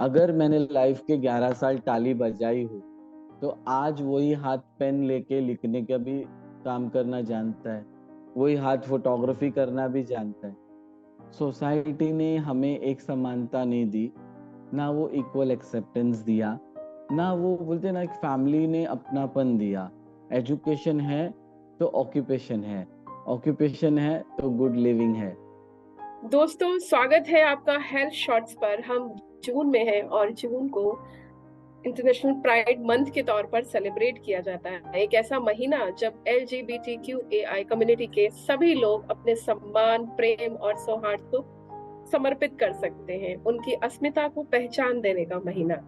अगर मैंने लाइफ के 11 साल ताली बजाई हो तो आज वही हाथ पेन लेके लिखने का भी काम करना जानता है, वही हाथ फोटोग्राफी करना भी जानता है। सोसाइटी ने हमें एक समानता नहीं दी, ना वो इक्वल एक्सेप्टेंस दिया, ना वो बोलते ना एक फैमिली ने अपनापन दिया। एजुकेशन है तो ऑक्यूपेशन है, ऑक्यूपेशन है तो गुड लिविंग है। दोस्तों, स्वागत है आपका हेल्थ शॉर्ट्स पर। हम जून में हैं और जून को इंटरनेशनल प्राइड मंथ के तौर पर सेलिब्रेट किया जाता है। एक ऐसा महीना जब LGBTQAI कम्युनिटी के सभी लोग अपने सम्मान, प्रेम और सौहार्द को समर्पित कर सकते हैं। उनकी अस्मिता को पहचान देने का महीना।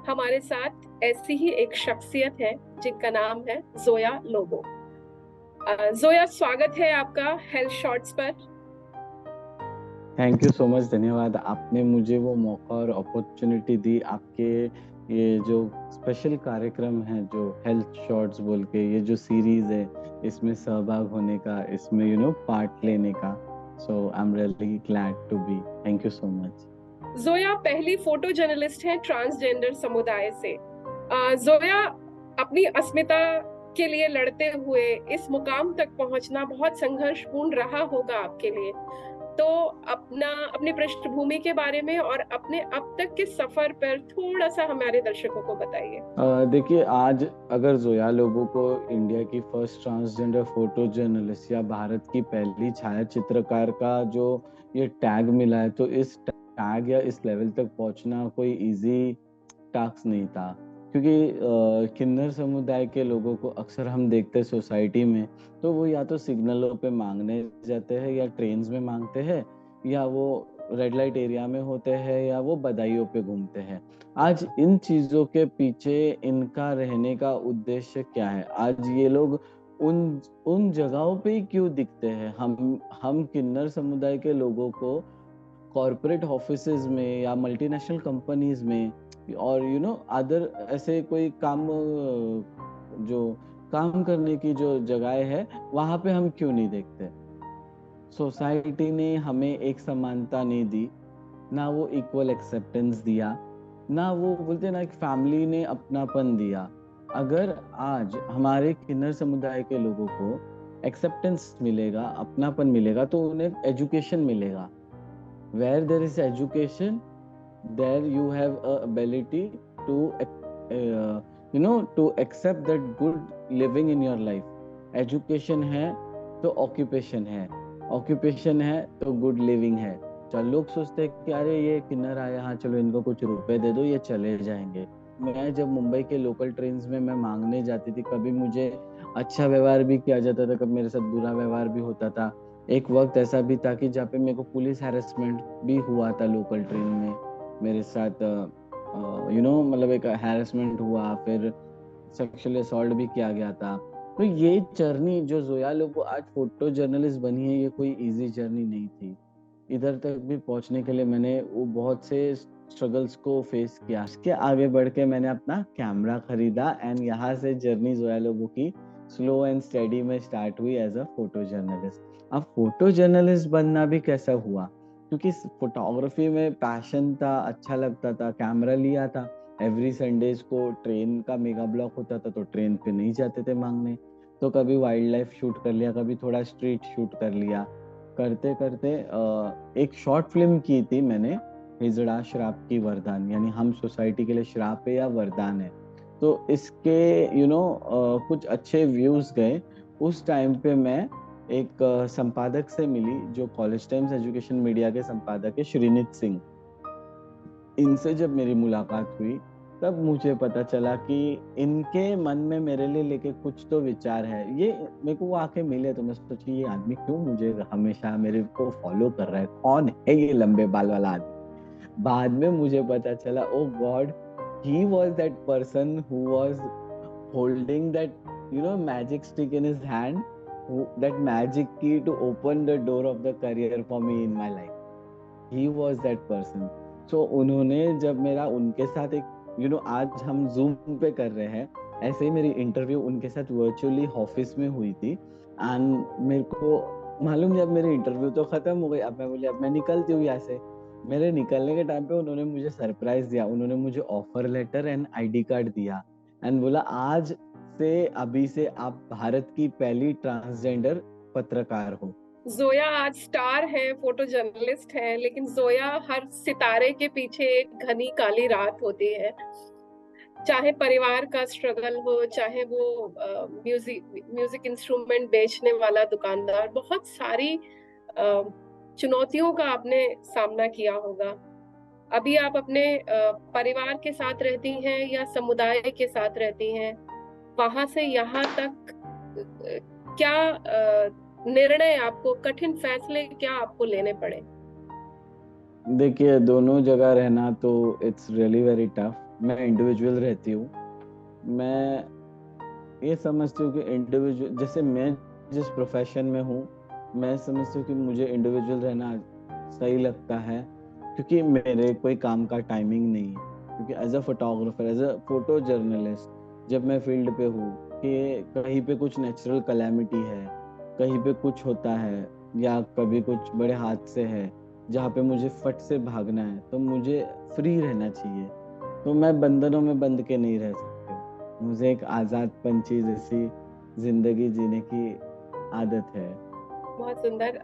हमारे साथ ऐसी ही एक शख्सियत है जिनका नाम है जोया लोबो। जोया, स्वागत है आपका हेल्थ शॉर्ट्स पर। थैंक यू सो मच, धन्यवाद। आपने मुझे वो मौका और अपॉर्चुनिटी दी। आपके ये जो स्पेशल कार्यक्रम है, जो हेल्थ शॉर्ट्स बोल के ये जो सीरीज है, इसमें सहभाग होने का, इसमें पार्ट लेने का। So I am really glad to be. Thank you so much. Zoya पहली फोटो जर्नलिस्ट है ट्रांसजेंडर समुदाय से। जोया, अपनी अस्मिता के लिए लड़ते हुए इस मुकाम तक पहुंचना बहुत संघर्षपूर्ण रहा होगा आपके लिए। तो अपनी पृष्ठभूमि के बारे में और अपने अब तक के सफर पर थोड़ा सा हमारे दर्शकों को बताइए। देखिए, आज अगर जोया लोगों को इंडिया की फर्स्ट ट्रांसजेंडर फोटो जर्नलिस्ट या भारत की पहली छाया चित्रकार का जो ये टैग मिला है, तो इस टैग या इस लेवल तक पहुंचना कोई इजी टास्क नहीं था। क्योंकि किन्नर समुदाय के लोगों को अक्सर हम देखते हैं सोसाइटी में, तो वो या तो सिग्नलों पे मांगने जाते हैं, या ट्रेन्स में मांगते हैं, या वो रेड लाइट एरिया में होते हैं, या वो बदायूं पे घूमते हैं। आज इन चीजों के पीछे इनका रहने का उद्देश्य क्या है? आज ये लोग उन उन जगहों पे ही क्यों दिखते हैं? हम किन्नर समुदाय के लोगों को कॉरपोरेट ऑफिसेज में या मल्टीनेशनल कंपनीज में और अदर ऐसे कोई काम, जो काम करने की जो जगह है, वहां पे हम क्यों नहीं देखते? सोसाइटी ने हमें एक समानता नहीं दी, ना वो इक्वल एक्सेप्टेंस दिया, ना वो बोलते ना एक फैमिली ने अपनापन दिया। अगर आज हमारे किन्नर समुदाय के लोगों को एक्सेप्टेंस मिलेगा, अपनापन मिलेगा, तो उन्हें एजुकेशन मिलेगा। Where there is education, there you have a ability to to accept that good living in your life। Education है तो ऑक्यूपेशन है, ऑक्यूपेशन है तो गुड लिविंग है। चल, लोग सोचते हैं कि अरे ये किन्नर आया, हाँ चलो इनको कुछ रुपए दे दो, ये चले जाएंगे। मैं जब मुंबई के लोकल ट्रेन्स में मैं मांगने जाती थी, कभी मुझे अच्छा व्यवहार भी किया जाता था, कभी मेरे साथ बुरा व्यवहार भी होता था। एक वक्त ऐसा भी था कि जहाँ पे मेरे को पुलिस हैरेसमेंट भी हुआ था लोकल ट्रेन में। मेरे साथ मतलब एक हैरेसमेंट हुआ, फिर सेक्सुअल असॉल्ट भी किया गया था। तो ये जर्नी जो जोया लोगो आज फोटो जर्नलिस्ट बनी है, ये कोई इजी जर्नी नहीं थी। इधर तक भी पहुंचने के लिए मैंने वो बहुत से स्ट्रगल्स को फेस किया। इसके आगे बढ़ के मैंने अपना कैमरा खरीदा, एंड यहाँ से जर्नी जोया लोगो की स्लो एंड स्टेडी में स्टार्ट हुई एज अ फोटो जर्नलिस्ट। अब फोटो जर्नलिस्ट बनना भी कैसा हुआ? क्योंकि फोटोग्राफी में पैशन था, अच्छा लगता था, कैमरा लिया था। एवरी संडेज को ट्रेन का मेगा ब्लॉक होता था, तो ट्रेन पे नहीं जाते थे मांगने, तो कभी वाइल्ड लाइफ शूट कर लिया, कभी थोड़ा स्ट्रीट शूट कर लिया। करते करते एक शॉर्ट फिल्म की थी मैंने, हिजड़ा श्राप की वरदान, यानी हम सोसाइटी के लिए श्राप है या वरदान है। तो इसके कुछ अच्छे व्यूज गए। उस टाइम पे मैं एक संपादक से मिली, जो कॉलेज टाइम्स एजुकेशन मीडिया के संपादक है, श्रीनित सिंह। इनसे जब मेरी मुलाकात हुई, तब मुझे पता चला कि इनके मन में मेरे लिए लेके कुछ तो विचार है। ये मेरे को वो आके मिले तो मैं सोची, ये आदमी क्यों मुझे हमेशा मेरे को फॉलो कर रहा है? कौन है ये लंबे बाल वाला आदमी? बाद में मुझे पता चला, oh God, he was that person who was holding that magic stick in his hand, that magic key to open the door of the career for me in my life। he was that person। so उन्होंने जब मेरा उनके साथ एक आज हम zoom पे कर रहे हैं, ऐसे ही मेरी इंटरव्यू उनके साथ वर्चुअली ऑफिस में हुई थी। एंड मेरे को मालूम, जब मेरी इंटरव्यू तो खत्म हो गई, अब मैं बोली अब मैं निकलती हूँ यहाँ से। मेरे निकलने के टाइम पे उन्होंने मुझे सरप्राइज दिया, उन्होंने मुझे offer letter and ID card दिया एंड बोला आज से अभी से आप भारत की पहली ट्रांसजेंडर पत्रकार हो। जोया आज स्टार है, फोटो जर्नलिस्ट है, लेकिन जोया हर सितारे के पीछे एक घनी काली रात होती है। चाहे परिवार का स्ट्रगल हो, चाहे वो म्यूजिक इंस्ट्रूमेंट बेचने वाला दुकानदार, बहुत सारी चुनौतियों का आपने सामना किया होगा। अभी आप अपने परिवार के साथ रहती हैं या समुदाय के साथ रहती हैं? वहां से यहाँ तक क्या निर्णय, आपको कठिन फैसले क्या आपको लेने पड़े? देखिए दोनों जगह रहना तो इट्स रियली वेरी टफ। मैं इंडिविजुअल रहती हूँ। मैं ये समझती हूँ कि इंडिविजुअल, जैसे मैं जिस प्रोफेशन में हूँ, मैं समझती हूँ कि मुझे इंडिविजुअल रहना सही लगता है, क्योंकि मेरे कोई काम का टाइमिंग नहीं है। क्योंकि as a photographer, as a photo journalist, जब मैं फील्ड पे हूँ कि कहीं पे कुछ नेचुरल कैलेमिटी है, कहीं पे कुछ होता है, या कभी कुछ बड़े हादसे है जहाँ पे मुझे फट से भागना है, तो मुझे फ्री रहना चाहिए। तो मैं बंधनों में बंध के नहीं रह सकते। मुझे एक आजाद पंछी जैसी जिंदगी जीने की आदत है। बहुत सुंदर।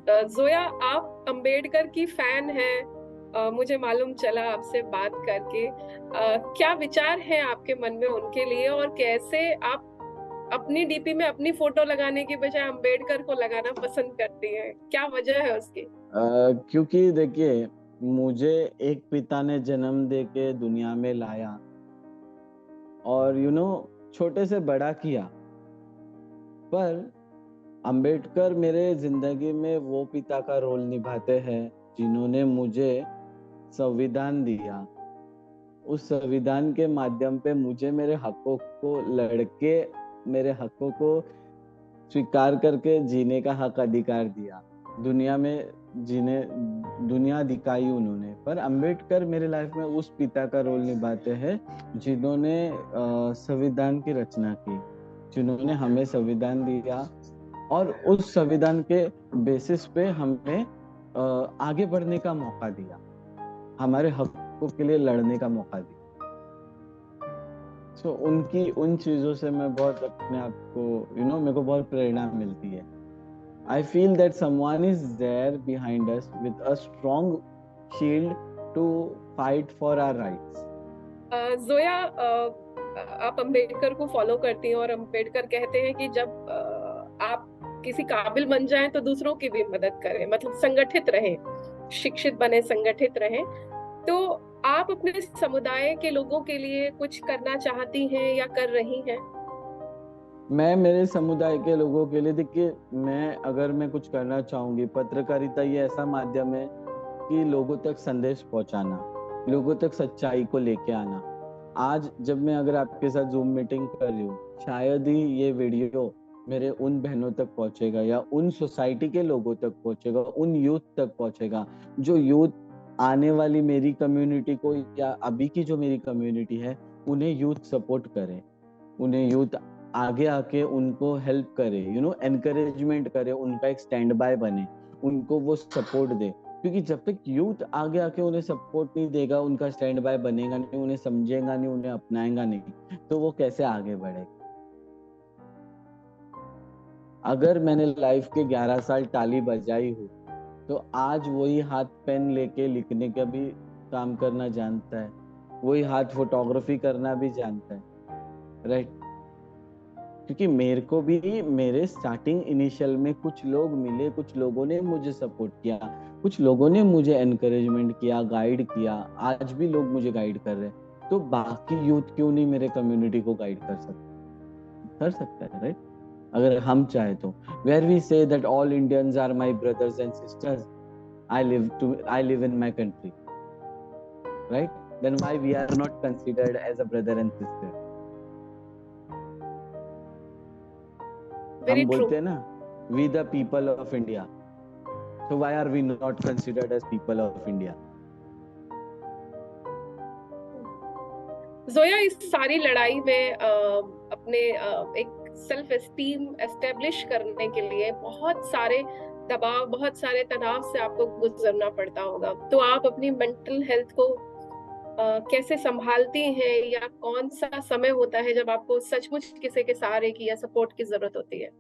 जोया, आप अंबेडकर की फैन हैं, मुझे मालूम चला आपसे बात करके। क्या विचार हैं आपके मन में उनके लिए, और कैसे आप अपनी डीपी में अपनी फोटो लगाने की बजाय अंबेडकर को लगाना पसंद करती हैं? क्या वजह है उसकी? क्योंकि देखिए, मुझे एक पिता ने जन्म दे के दुनिया में लाया और छोटे से बड़ा किया, पर अंबेडकर मेरे जिंदगी में वो पिता का रोल निभाते हैं जिन्होंने मुझे संविधान दिया। उस संविधान के माध्यम पे मुझे मेरे हकों को लड़के मेरे हकों को स्वीकार करके जीने का हक अधिकार दिया। दुनिया में जीने दुनिया दिखाई उन्होंने। पर अंबेडकर मेरे लाइफ में उस पिता का रोल निभाते हैं जिन्होंने संविधान की रचना की, जिन्होंने हमें संविधान दिया और उस संविधान के बेसिस पे हमें आगे बढ़ने का मौका दिया, हमारे हकों के लिए लड़ने का मौका दिया। सो उनकी उन चीजों से मैं बहुत अपने आप को मेरे को बहुत प्रेरणा मिलती है। I feel that someone is there behind us with a strong shield to fight for our rights. Zoya, आप अंबेडकर को फॉलो करती हैं, और अंबेडकर कहते हैं कि जब आप किसी काबिल बन जाएं तो दूसरों की भी मदद करें, मतलब संगठित रहें, शिक्षित बने, संगठित रहें। तो आप अपने समुदाय के लोगों के लिए कुछ करना चाहती हैं या कर रही हैं? मैं मेरे समुदाय के लोगों के लिए, देखिए, मैं कुछ करना चाहूंगी, पत्रकारिता ये ऐसा माध्यम है कि लोगों तक संदेश पहुंचाना, लोगों तक सच्चाई को लेके आना। आज जब मैं अगर आपके साथ जूम मीटिंग कर रही हूँ, शायद ही ये वीडियो मेरे उन बहनों तक पहुंचेगा या उन सोसाइटी के लोगों तक पहुंचेगा, उन यूथ तक पहुंचेगा, जो यूथ आने वाली मेरी कम्युनिटी को या अभी की जो मेरी कम्युनिटी है उन्हें यूथ सपोर्ट करे, उन्हें यूथ आगे आके उनको हेल्प करे, एनकरेजमेंट करे, उनका एक स्टैंड बाय बने, उनको वो सपोर्ट दे। क्योंकि जब तक यूथ आगे आके उन्हें सपोर्ट नहीं देगा, उनका स्टैंड बाय बनेगा नहीं, उन्हें समझेगा नहीं, उन्हें अपनाएगा नहीं, तो वो कैसे आगे बढ़ेगा। अगर मैंने लाइफ के 11 साल ताली बजाई हो, तो आज वही हाथ पेन लेके लिखने का भी काम करना जानता है, वही हाथ फोटोग्राफी करना भी जानता है, राइट। क्योंकि मेरे को भी मेरे स्टार्टिंग इनिशियल में कुछ लोग मिले, कुछ लोगों ने मुझे सपोर्ट किया, कुछ लोगों ने मुझे एनकरेजमेंट किया, गाइड किया। आज भी लोग मुझे गाइड कर रहे हैं, तो बाकी यूथ क्यों नहीं मेरे कम्युनिटी को गाइड कर सकता है, राइट। अगर हम चाहे तो, where we say that all Indians are my brothers and sisters, I live in my country, right? Then why we are not considered as a brother and sister? Very हम true. बोलते हैं ना, we the people of India, so why are we not considered as people of India? Zoya, इस सारी लड़ाई में अपने एक सेल्फ एस्टीम एस्टेब्लिश करने के लिए बहुत सारे दबाव, बहुत सारे तनाव से आपको गुजरना पड़ता होगा, तो आप अपनी मेंटल हेल्थ को कैसे संभालती हैं, या कौन सा समय होता है जब आपको सचमुच किसी के सहारे की या सपोर्ट की जरूरत होती है?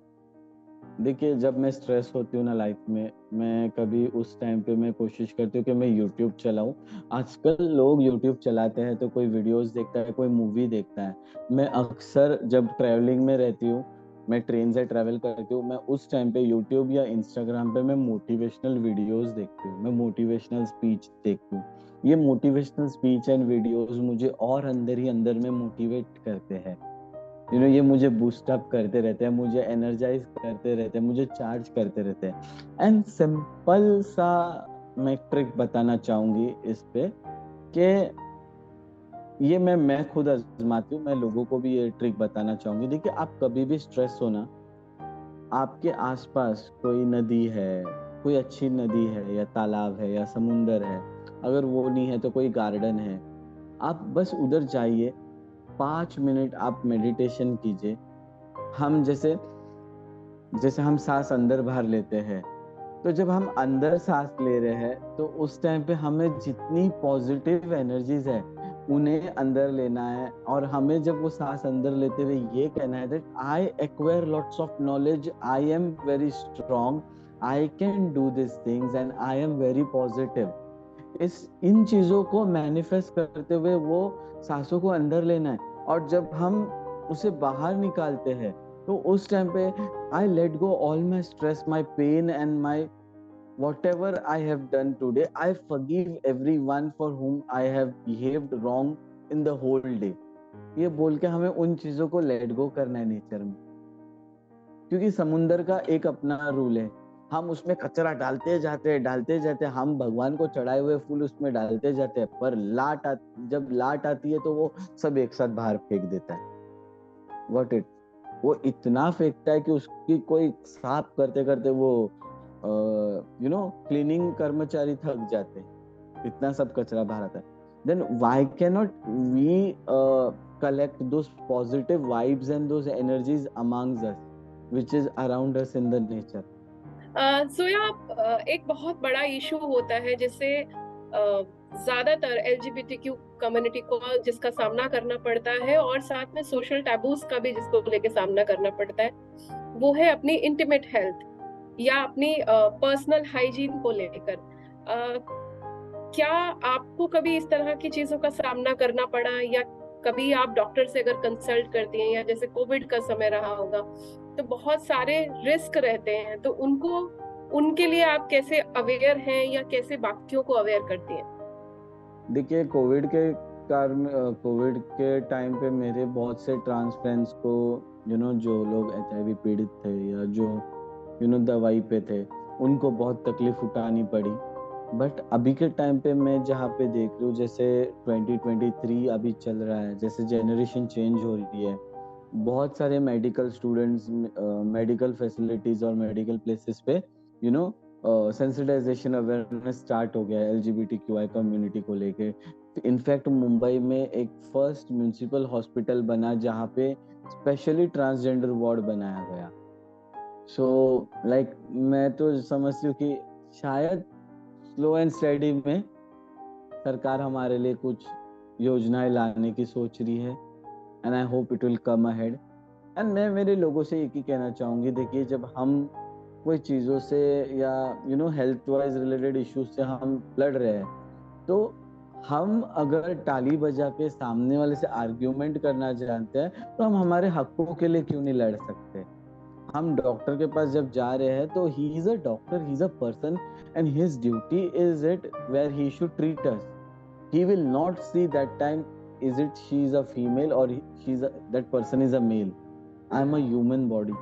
देखिए, जब मैं स्ट्रेस होती हूँ ना लाइफ में, मैं कभी उस टाइम पे मैं कोशिश करती हूँ कि मैं यूट्यूब चलाऊं। आजकल लोग यूट्यूब चलाते हैं तो कोई वीडियोस देखता है, कोई मूवी देखता है। मैं अक्सर जब ट्रैवलिंग में रहती हूँ, मैं ट्रेन से ट्रैवल करती हूँ, मैं उस टाइम पे यूट्यूब या इंस्टाग्राम पे मैं मोटिवेशनल वीडियोस देखती हूँ, मैं मोटिवेशनल स्पीच देखती हूँ। ये मोटिवेशनल स्पीच एंड वीडियोस मुझे और अंदर ही अंदर में मोटिवेट करते हैं। ये मुझे बूस्ट अप करते रहते हैं, मुझे एनर्जाइज करते रहते हैं, मुझे चार्ज करते रहते हैं। एंड सिंपल सा मैं ट्रिक बताना चाहूंगी इस पे, कि ये मैं खुद आजमाती हूँ, मैं लोगों को भी ये ट्रिक बताना चाहूंगी। देखिए, आप कभी भी स्ट्रेस हो ना, आपके आसपास कोई नदी है, कोई अच्छी नदी है या तालाब है या समुंदर है, अगर वो नहीं है तो कोई गार्डन है, आप बस उधर जाइए। 5 मिनट आप मेडिटेशन कीजिए। हम जैसे जैसे हम सांस अंदर बाहर लेते हैं, तो जब हम अंदर सांस ले रहे हैं तो उस टाइम पे हमें जितनी पॉजिटिव एनर्जीज है उन्हें अंदर लेना है, और हमें जब वो सांस अंदर लेते हुए ये कहना है that I acquire lots of knowledge, I am very strong, I can do this things and I am very positive. इस इन चीजों को मैनिफेस्ट करते हुए वो सांसों को अंदर लेना है, और जब हम उसे बाहर निकालते हैं तो उस टाइम पे I let go all my stress, my pain and my whatever I have done today. I forgive everyone for whom I have behaved wrong in the whole day. ये बोल के हमें उन चीजों को लेट गो करना है नेचर में, क्योंकि समुंदर का एक अपना रूल है। हम उसमें कचरा डालते जाते हैं, हम भगवान को चढ़ाए हुए फूल उसमें डालते जाते हैं, पर जब लाट आती है तो वो सब एक साथ बाहर फेंक देता है। व्हाट इट वो इतना फेंकता है कि उसकी कोई साफ करते करते वो क्लीनिंग कर्मचारी थक जाते हैं, इतना सब कचरा बाहर आता है। Then why can not we collect those positive vibes and those energies amongst us which is around us in the nature? Zoya, एक बहुत बड़ा इशू होता है जिससे ज्यादातर एलजीबीटीक्यू कम्युनिटी को जिसका सामना करना पड़ता है, और साथ में सोशल टैबूज का भी जिसको लेके सामना करना पड़ता है, वो है अपनी इंटीमेट हेल्थ या अपनी पर्सनल हाइजीन को लेकर। क्या आपको कभी इस तरह की चीजों का सामना करना पड़ा, या कभी आप डॉक्टर से अगर कंसल्ट करती हैं, या जैसे कोविड का समय रहा होगा तो बहुत सारे रिस्क रहते हैं, तो उनके लिए आप कैसे अवेयर हैं या कैसे बाकियों को अवेयर करती हैं? देखिए, कोविड के टाइम पे मेरे बहुत से ट्रांस फ्रेंड्स को जो लोग HIV पीड़ित थे या जो दवाई पे थे, उनको बहुत तकलीफ उठानी पड़ी। बट अभी के टाइम पे मैं जहाँ पे देख रही हूँ, जैसे 2023 अभी चल रहा है, जैसे जनरेशन चेंज हो रही है, बहुत सारे मेडिकल स्टूडेंट्स मेडिकल फैसिलिटीज और मेडिकल प्लेसेस पे सेंसिटाइजेशन अवेयरनेस स्टार्ट हो गया है LGBTQI कम्युनिटी को लेके। इनफैक्ट मुंबई में एक फर्स्ट म्युनिसिपल हॉस्पिटल बना जहाँ पे स्पेशली ट्रांसजेंडर वार्ड बनाया गया। सो मैं तो समझती हूँ कि शायद स्लो एंड स्टडी में सरकार हमारे लिए कुछ योजनाएं लाने की सोच रही है, and I hope it will come ahead. And मैं मेरे लोगों से एक ही कहना चाहूंगी, देखिए, जब हम कोई चीज़ों से या हेल्थ वाइज रिलेटेड इश्यूज से हम लड़ रहे हैं, तो हम अगर ताली बजा के सामने वाले से आर्ग्यूमेंट करना जानते हैं तो हम हमारे हकों के लिए क्यों नहीं लड़ सकते? हम डॉक्टर के पास जब जा रहे हैं तो he is a doctor, he is a person, and his duty is it where he should treat us. He will not see that time is it she is a female or that person is a male. I'm a human body.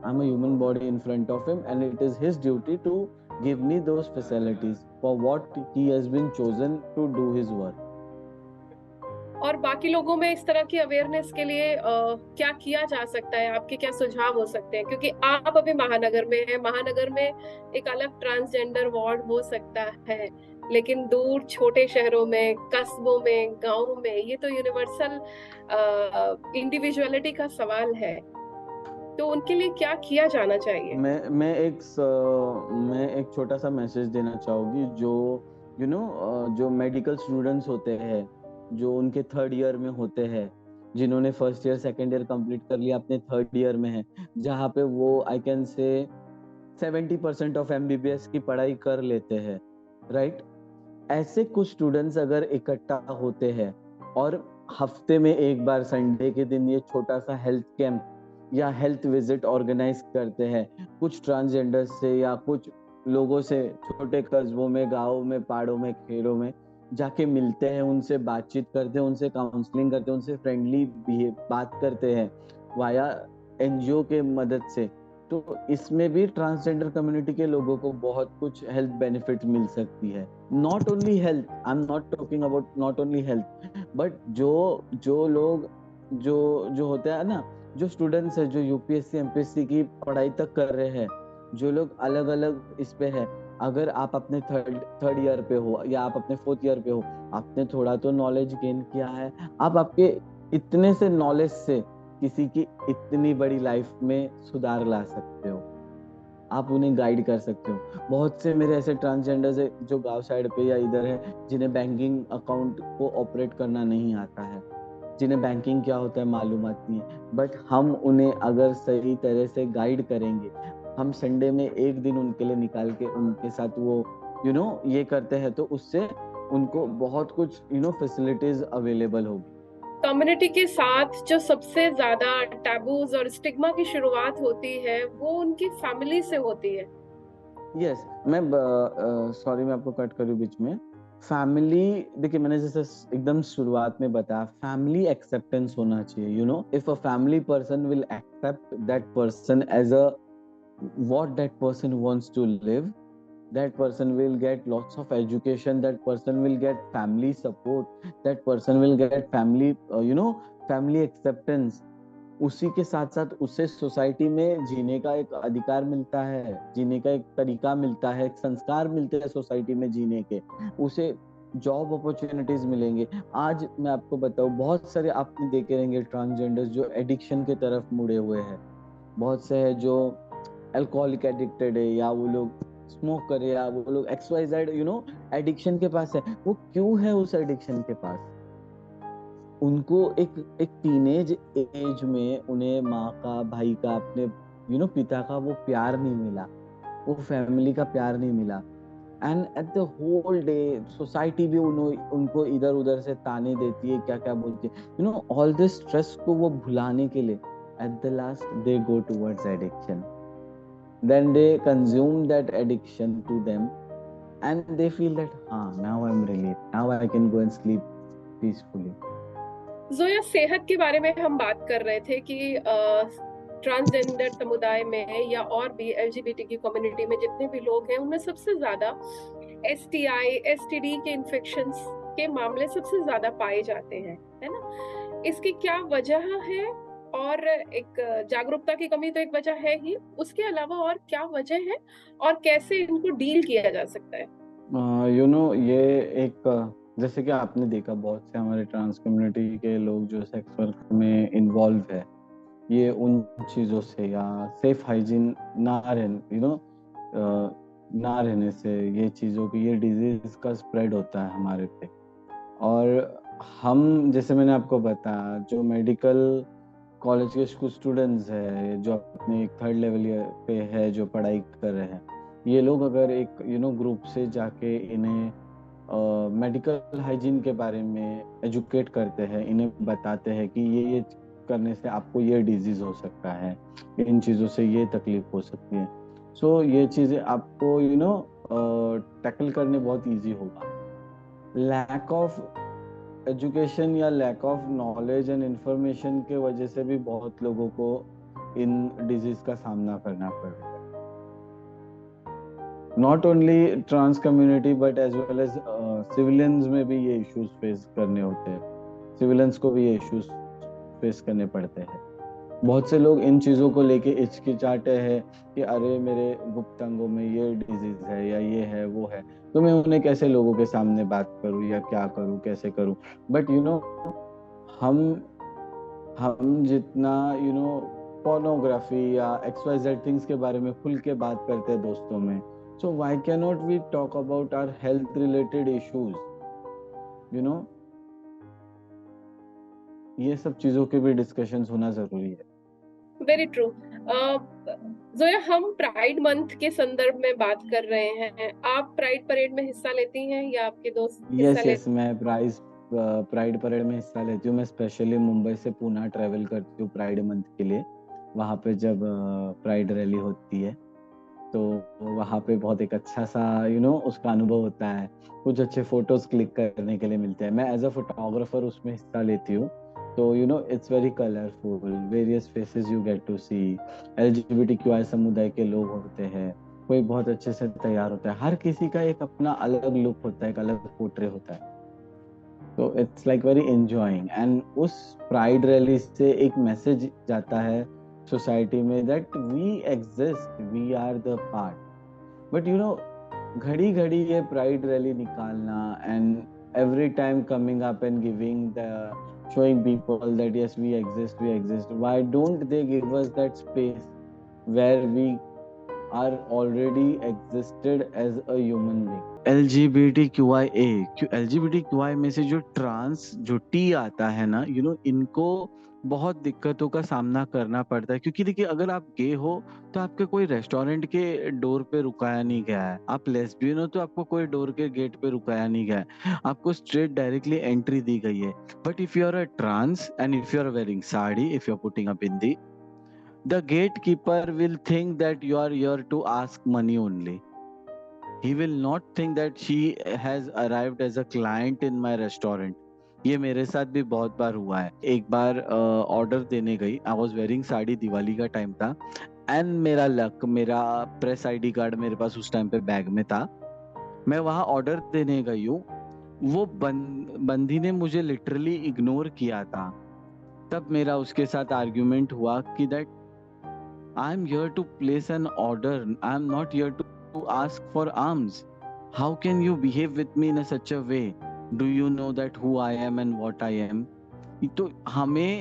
I'm a human body in front of him, and it is his duty to give me those facilities for what he has been chosen to do his work. और बाकी लोगों में इस तरह की awareness के लिए क्या किया जा सकता है? आपके क्या सुझाव हो सकते हैं? क्योंकि आप अभी महानगर में हैं, महानगर में एक अलग ट्रांसजेंडर वार्ड हो सकता है, लेकिन दूर छोटे शहरों में, कस्बों में, गांवों में ये तो यूनिवर्सल इंडिविजुअलिटी का सवाल है। तो उनके लिए क्या किया जाना चाहिए? मैं एक छोटा सा मैसेज देना चाहूंगी। जो जो मेडिकल स्टूडेंट्स होते हैं, जो उनके थर्ड ईयर में होते हैं, जिन्होंने first year second year complete कर लिया, अपने थर्ड ईयर में है, जहाँ पे वो I can say 70% of MBBS की पढ़ाई कर लेते हैं, राइट। ऐसे कुछ स्टूडेंट्स अगर इकट्ठा होते हैं और हफ्ते में एक बार संडे के दिन ये छोटा सा हेल्थ कैंप या हेल्थ विजिट ऑर्गेनाइज करते हैं, कुछ ट्रांसजेंडर से या कुछ लोगों से छोटे कस्बों में, गाँव में, पहाड़ों में, खेड़ों में जाके मिलते हैं, उनसे बातचीत करते हैं, उनसे काउंसलिंग करते हैं, उनसे फ्रेंडली बात करते हैं वाया एनजीओ के मदद से, तो इसमें भी ट्रांसजेंडर कम्युनिटी के लोगों को बहुत कुछ हेल्थ बेनिफिट मिल सकती है। Not only health, I am not talking about not only health, but जो जो लोग जो जो होते हैं ना, जो स्टूडेंट्स है, जो यूपीएससी एमपीएससी की पढ़ाई तक कर रहे हैं, जो लोग अलग अलग इस पे है, अगर आप अपने थर्ड ईयर पे हो या आप अपने फोर्थ ईयर पे हो, आपने थोड़ा तो नॉलेज गेन किया है, आप आपके इतने से नॉलेज से किसी की इतनी बड़ी लाइफ में सुधार ला सकते हो, आप उन्हें गाइड कर सकते हो। बहुत से मेरे ऐसे ट्रांसजेंडर्स है जो गांव साइड पे या इधर है, जिन्हें बैंकिंग अकाउंट को ऑपरेट करना नहीं आता है, जिन्हें बैंकिंग क्या होता है मालूमात नहीं है, बट हम उन्हें अगर सही तरह से गाइड करेंगे, हम संडे में एक दिन उनके लिए निकाल के उनके साथ वो ये करते हैं, तो उससे उनको बहुत कुछ फैसिलिटीज अवेलेबल होगी। कम्युनिटी के साथ जो सबसे ज्यादा टैबूज और स्टिग्मा की शुरुआत होती है वो उनकी फैमिली से होती है। यस, मैं सॉरी मैं आपको कट करूँ बीच में। फैमिली, देखिए मैंने जैसे एकदम शुरुआत में बताया, फैमिली एक्सेप्टेंस होना चाहिए। If a family person will accept that person as a what that person wants to live, that person will get lots of education, that person will get family support, that person will get family family acceptance, उसी के साथ साथ उसे society में जीने का एक अधिकार मिलता है, जीने का एक तरीका मिलता है, एक संस्कार मिलते हैं सोसाइटी में जीने के, उसे जॉब अपॉर्चुनिटीज मिलेंगे। आज मैं आपको बताऊं, बहुत सारे आपने देखे रहेंगे ट्रांसजेंडर्स जो एडिक्शन के तरफ मुड़े हुए हैं, बहुत से है जो अल्कोहलिक एडिक्टेड है, या वो लोग स्मोक करे, या वो लोग XYZ एडिक्शन के पास है। वो क्यों है उस एडिक्शन के पास? उनको एक टीनेज एज में उन्हें माँ का, भाई का, अपने पिता का वो प्यार नहीं मिला, वो फैमिली का प्यार नहीं मिला, and at the whole day society भी उनको इधर उधर से ताने देती है, क्या क्या बोलती है, ऑल दिस स्ट्रेस को वो भुलाने के लिए at the last they go towards addiction, then they consume that addiction to them, and they feel that now I'm relieved, now I can go and sleep peacefully. Zoya, सेहत के बारे में हम बात कर रहे थे कि ट्रांसजेंडर समुदाय में या और भी एलजीबीटी की कम्युनिटी में जितने भी लोग हैं उनमें सबसे ज्यादा एसटीआई एसटीडी के इन्फेक्शंस के मामले सबसे ज्यादा पाए जाते हैं, है ना? इसकी क्या वजह है? और एक जागरूकता की कमी तो एक वजह है ही, उसके अलावा और क्या वजह है और कैसे इनको डील किया जा सकता है? ये एक जैसे कि आपने देखा, बहुत से हमारे ट्रांस कम्युनिटी के लोग जो सेक्स वर्क में इन्वॉल्व है, ये उन चीज़ों से या सेफ हाइजीन ना रहने ना रहने से ये चीज़ों की, ये डिजीज का स्प्रेड होता है हमारे पे। और हम, जैसे मैंने आपको बताया, जो मेडिकल कॉलेज के कुछ स्टूडेंट्स है जो अपने थर्ड लेवल पे है, जो पढ़ाई कर रहे हैं, ये लोग अगर एक ग्रुप से जाके इन्हें मेडिकल हाइजीन के बारे में एजुकेट करते हैं, इन्हें बताते हैं कि ये करने से आपको ये डिजीज हो सकता है, इन चीज़ों से ये तकलीफ हो सकती है, सो ये चीज़ें आपको टैकल करने बहुत इजी होगा। लैक ऑफ एजुकेशन या lack of knowledge and information के वजह से भी बहुत लोगों को इन डिजीज का सामना करना पड़ रहा है। Not only trans community but as well as civilians में भी ये इश्यूज फेस करने होते हैं, सिविलियंस को भी ये इश्यूज फेस करने पड़ते हैं। बहुत से लोग इन चीज़ों को लेके हिचकिचाते हैं कि अरे मेरे गुप्त अंगों में ये डिजीज है या ये है वो है, तो मैं उन्हें कैसे लोगों के सामने बात करूं या क्या करूं, कैसे करूं। बट हम जितना pornography या XYZ things के बारे में खुल के बात करते हैं दोस्तों में. So why cannot we talk about our health related issues? You know, ये सब चीजों के भी डिस्कशंस होना जरूरी है. Very true. जोया, हम प्राइड मंथ के संदर्भ में बात कर रहे हैं. आप प्राइड परेड में हिस्सा लेती हैं या आपके दोस्त हिस्सा यस, मैं प्राइड परेड में हिस्सा लेती हूँ. मैं स्पेशली मुंबई से पुणे ट्रेवल करती हूँ प्राइड मंथ के लिए. वहाँ पे जब प्राइड रैली होती है तो वहाँ पे बहुत एक अच्छा सा उसका अनुभव होता है. कुछ अच्छे फोटोज क्लिक करने के लिए मिलते हैं. मैं एज अ फोटोग्राफर उसमें हिस्सा लेती हूँ. तो it's very colourful, various faces you get to see. LGBTQI समुदाय के लोग होते हैं, कोई बहुत अच्छे से तैयार होता है. हर किसी का एक अपना अलग लुक होता है, एक अलग पोर्ट्रे होता है. तो it's like very enjoying. And उस प्राइड रैली से एक मैसेज जाता है सोसाइटी में that we exist, we are the part. But घड़ी घड़ी ये प्राइड रैली निकालना and every time coming up and showing people that yes, we exist, why don't they give us that space where we are already existed as a human being? LGBTQI में से जो trans, जो T आता है ना, इनको बहुत दिक्कतों का सामना करना पड़ता है. क्योंकि देखिए, अगर आप गे हो तो आपके कोई रेस्टोरेंट के डोर पे रुकाया नहीं गया है. आप लेस्बियन हो तो आपको कोई डोर के गेट पे रुकाया नहीं गया है. आपको स्ट्रेट डायरेक्टली एंट्री दी गई है. But if you are a trans and if you are wearing sari, if you are putting a bindi, the gatekeeper will think that you are here to ask money only. He will not think that she has arrived as a client in my restaurant. ये मेरे साथ भी बहुत बार हुआ है. एक बार order देने गई. I was wearing sari, Diwali का टाइम था. एंड मेरा लक, मेरा प्रेस ID कार्ड मेरे पास उस टाइम पे बैग में था. मैं वहां ऑर्डर देने गई हूँ. वो बंदी ने मुझे लिटरली इग्नोर किया था. तब मेरा उसके साथ आर्ग्यूमेंट हुआ कि that I am here to place an order. I am not here to ask for alms. How can you behave with me in such a way? Do you know that who I am and what I am? तो हमें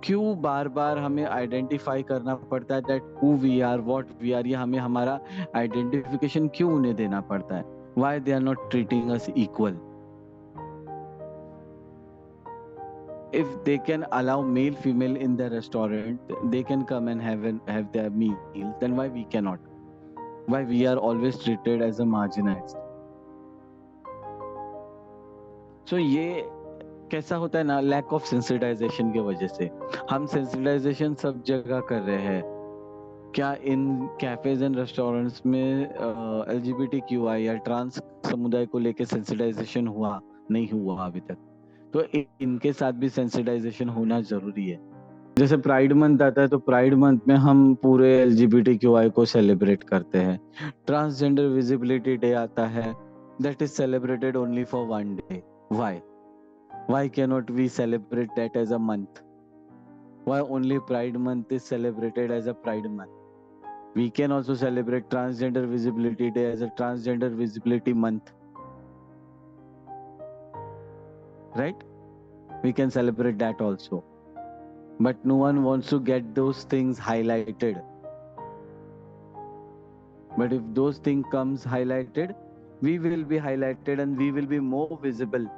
क्यों बार बार हमें identify करना पड़ता है that who we are, what we are? ये हमें हमारा आइडेंटिफिकेशन क्यों उन्हें देना पड़ता है? Why they are not treating us equal? If they can allow male female in the restaurant, they can come and have their meals, then why we cannot? Why we are always treated as a marginalized? So ये कैसा होता है ना, lack of sensitisation की वजह से. हम sensitisation सब जगह कर रहे हैं. क्या इन कैफेज एंड रेस्टोरेंट्स में LGBTQI या ट्रांस समुदाय को लेकर सेंसिटाइजेशन हुआ? नहीं हुआ अभी तक. तो इनके साथ भी सेंसिटाइजेशन होना जरूरी है. जैसे प्राइड मंथ आता है तो प्राइड मंथ में हम पूरे LGBTQI को सेलिब्रेट करते हैं. ट्रांसजेंडर विजिबिलिटी डे आता है, that is celebrated only for 1 day. Why cannot we celebrate that as a month? Why only Pride month is celebrated as a Pride month? We can also celebrate Transgender Visibility Day as a Transgender Visibility Month. Right? We can celebrate that also. But no one wants to get those things highlighted. But if those things comes highlighted, we will be highlighted and we will be more visible.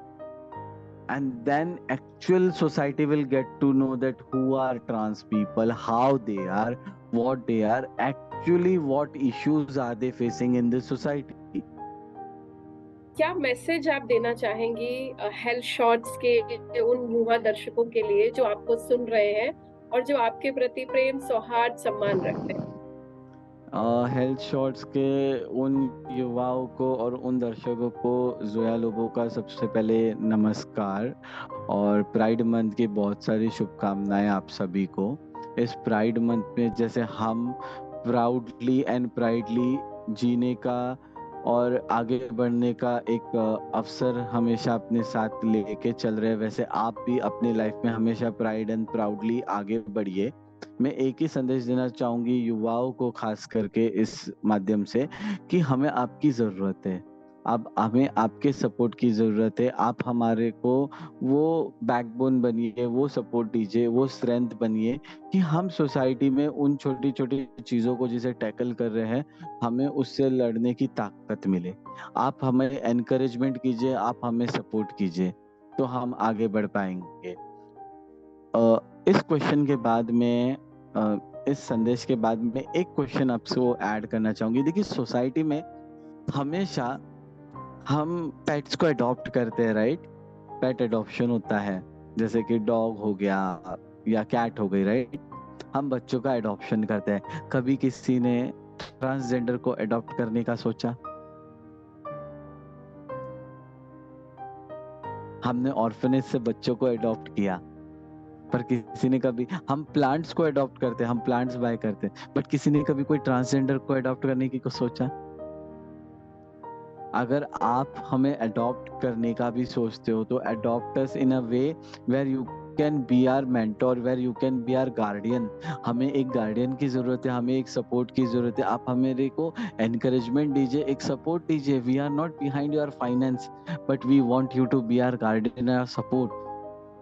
And then actual society will get to know that who are trans people, how they are, what they are, actually what issues are they facing in this society. क्या message आप देना चाहेंगी health shorts के उन युवा दर्शकों के लिए जो आपको सुन रहे हैं और जो आपके प्रति प्रेम, सौहार्द, सम्मान रखते हैं? हेल्थ शॉर्ट्स के उन युवाओं को और उन दर्शकों को जोया लोबो का सबसे पहले नमस्कार और प्राइड मंथ की बहुत सारी शुभकामनाएं आप सभी को. इस प्राइड मंथ में जैसे हम प्राउडली एंड प्राइडली जीने का और आगे बढ़ने का एक अवसर हमेशा अपने साथ लेके चल रहे हैं, वैसे आप भी अपनी लाइफ में हमेशा प्राइड एंड प्राउडली आगे बढ़िए. मैं एक ही संदेश देना चाहूंगी युवाओं को, खास करके इस माध्यम से, कि हमें आपकी जरूरत है. अब हमें आपके सपोर्ट की जरूरत है। आप हमारे को वो बैकबोन बनिए, वो सपोर्ट दीजिए, वो स्ट्रेंथ बनिए कि हम सोसाइटी में उन छोटी छोटी चीजों को जिसे टैकल कर रहे हैं, हमें उससे लड़ने की ताकत मिले। आप हमें एनकरेजमेंट कीजिए, आप हमें सपोर्ट कीजिए, तो हम आगे बढ़ पाएंगे। इस क्वेश्चन के बाद में इस संदेश के बाद में एक क्वेश्चन आपसे वो ऐड करना चाहूंगी। देखिए, सोसाइटी में हमेशा हम पेट्स को अडॉप्ट करते हैं, राइट? पेट अडॉप्शन होता है, जैसे कि डॉग हो गया या कैट हो गई, राइट? हम बच्चों का अडॉप्शन करते हैं। कभी किसी ने ट्रांसजेंडर को अडॉप्ट करने का सोचा? हमने ऑर्फनेज से बच्चों को अडॉप्ट किया, पर किसी ने कभी, हम प्लांट्स को अडॉप्ट करते हैं, हम प्लांट्स बाय करते हैं, बट किसी ने कभी कोई ट्रांसजेंडर को अडॉप्ट करने की को सोचा? अगर आप हमें अडॉप्ट करने का भी सोचते हो, तो adopt us in a way where you can be our mentor, where you can be our guardian. हमें एक गार्डियन की जरूरत है, हमें एक सपोर्ट की जरूरत है। आप हमें को एनकरेजमेंट दीजिए, एक सपोर्ट दीजिए। We are not behind your finance, but we want you to be our guardian और support.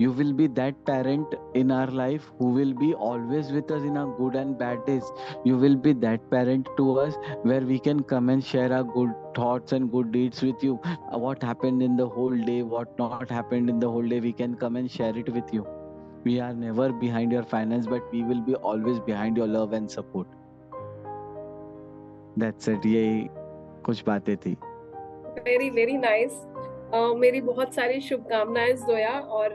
You will be that parent in our life who will be always with us in our good and bad days. You will be that parent to us where we can come and share our good thoughts and good deeds with you. What happened in the whole day, what not happened in the whole day, we can come and share it with you. We are never behind your finance, but we will be always behind your love and support. That's it. यही कुछ बातें थी। Very very nice. मेरी बहुत सारी शुभकामनाएं जोया, और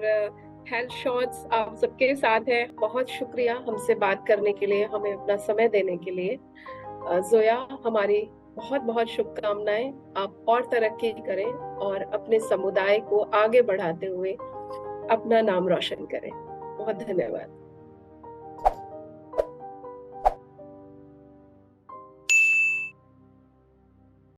health shots आप सबके साथ है। बहुत शुक्रिया हमसे बात करने के लिए, हमें अपना समय देने के लिए। जोया, हमारी बहुत बहुत शुभकामनाएं। आप और तरक्की करें और अपने समुदाय को आगे बढ़ाते हुए अपना नाम रोशन करें। बहुत धन्यवाद।